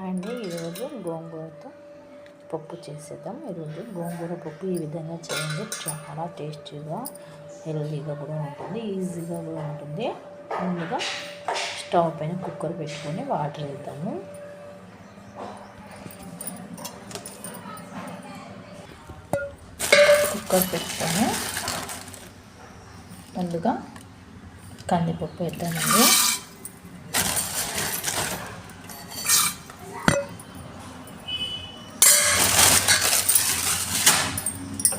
అండి ఈరోజు గోంగూరతో పప్పు చేసేద్దాం. ఈరోజు గోంగూర పప్పు ఈ విధంగా చేయండి. చాలా టేస్టీగా హెల్తీగా కూడా ఉంటుంది, ఈజీగా కూడా ఉంటుంది. ముందుగా స్టవ్ పైన కుక్కర్ పెట్టుకొని వాటర్ వేద్దాము. కుక్కర్ పెట్టుకొని ముందుగా కందిపప్పు వేద్దామండి.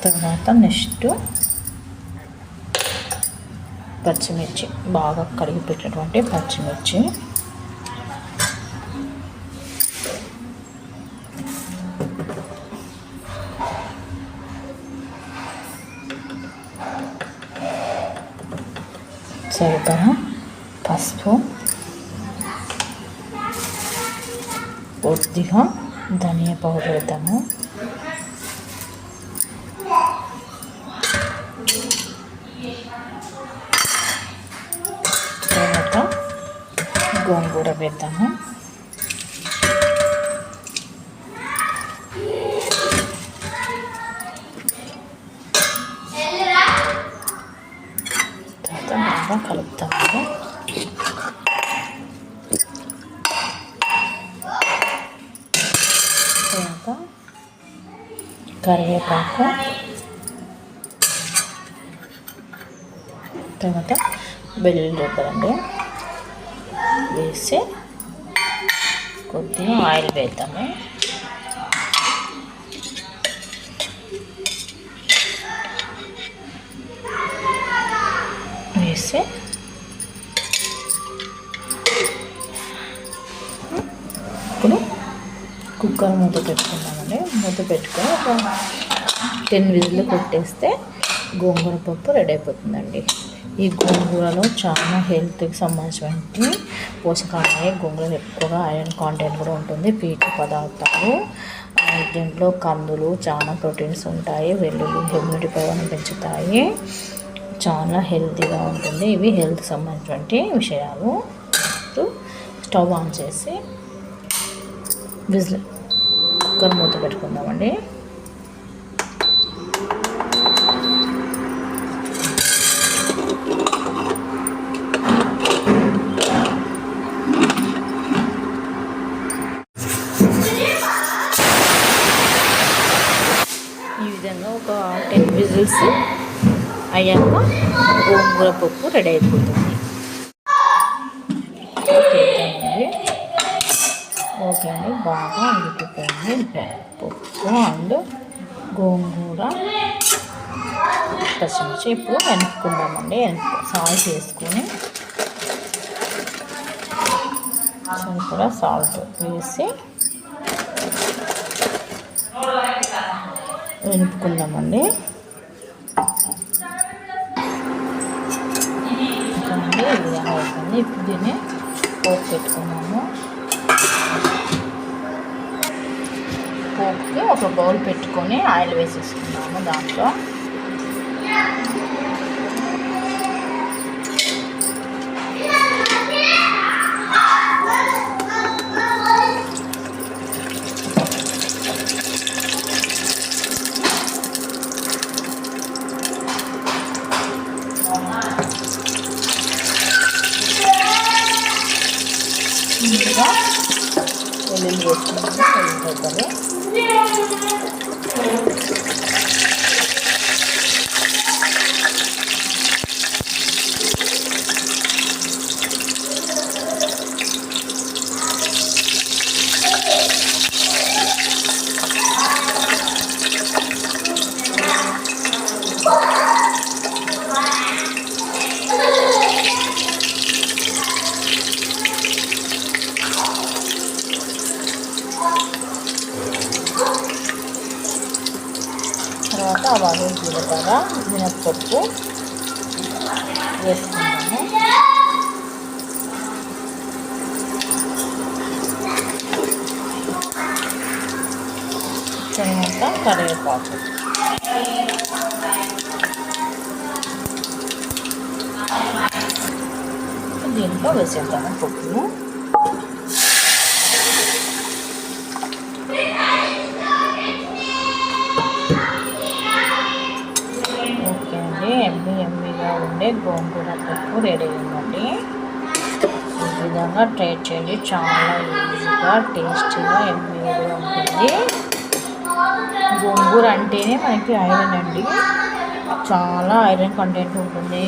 తర్వాత నెక్స్ట్ పచ్చిమిర్చి, బాగా కడిగి పెట్టినటువంటి పచ్చిమిర్చి, సరిపడా పసుపు, కొద్దిగా ధనియా పౌడర్ వేద్దాము. తర్వాత గోంగూర వేద్దాము. తర్వాత బాగా కలుపుతాము. తర్వాత కరివేపాకు, తర్వాత వెల్లుల్లి రెబ్బలండి వేసి కొద్దిగా ఆయిల్ వేద్దాము. వేసి ఇప్పుడు కుక్కర్ మూత పెట్టుకుందామండి. మూత పెట్టుకొని ఒక 10 విజిల్ కొట్టేస్తే గోంగూర పప్పు రెడీ అయిపోతుందండి. ఈ గోంగూరలో చాలా హెల్త్కి సంబంధించినటువంటి పోషకాలు. గోంగూరలో ఎక్కువగా ఐరన్ కాంటెంట్ కూడా ఉంటుంది, పీచు పదార్థాలు. దీంట్లో కందులు చాలా ప్రోటీన్స్ ఉంటాయి. వెల్లుల్లి ఇమ్యూనిటీ పవర్ని పెంచుతాయి, చాలా హెల్తీగా ఉంటుంది. ఇవి హెల్త్ సంబంధించినటువంటి విషయాలు. స్టవ్ ఆన్ చేసి విజిల్ కుక్కర్ మూత పెట్టుకుందామండి. ఈ విధంగా ఒక 10 విజిల్స్ అయ్యాక గోంగూర పప్పు రెడీ అయిపోతుంది. ఓకే అండి, బాగా ఉడికిపోయింది పప్పు అండ్ గోంగూర పచ్చిమిర్చి. ఇప్పుడు వెనుక్కుందామండి. సాల్ట్ వేసుకొని సరిపడా సాల్ట్ వేసి వెనుక్కుందామండి. ఈ విధంగా అవుతుంది. ఇప్పుడు దీన్ని పోపు పెట్టుకున్నాము. పోపుకి ఒక బౌల్ పెట్టుకొని ఆయిల్ వేసేసుకున్నాము. దాంట్లో ఇంకా వెల్లుల్లి వేసుకున్నాము. వెల్లుల్లి తర్వాత ఆవాలు, జీలకర్ర, మినప్పప్పు వేసుకున్నాము. తర్వాత కరివేపాకు, దీంట్లో వేసేద్దాము పప్పును. ఎమ్మిగా ఉండే గోంగూర పప్పు రెడీ అయిందండి. ఈ విధంగా ట్రై చేయండి, చాలా ఈజీగా టేస్టీగా ఎమ్మిగా ఉంటుంది. గోంగూర అంటేనే మనకి ఐరన్ అండి, చాలా ఐరన్ కంటెంట్ ఉంటుంది.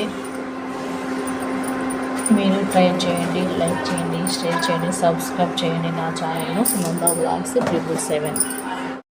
మీరు ట్రై చేయండి, లైక్ చేయండి, షేర్ చేయండి, సబ్స్క్రైబ్ చేయండి నా ఛానల్ను సునంద వ్లాగ్స్ 777.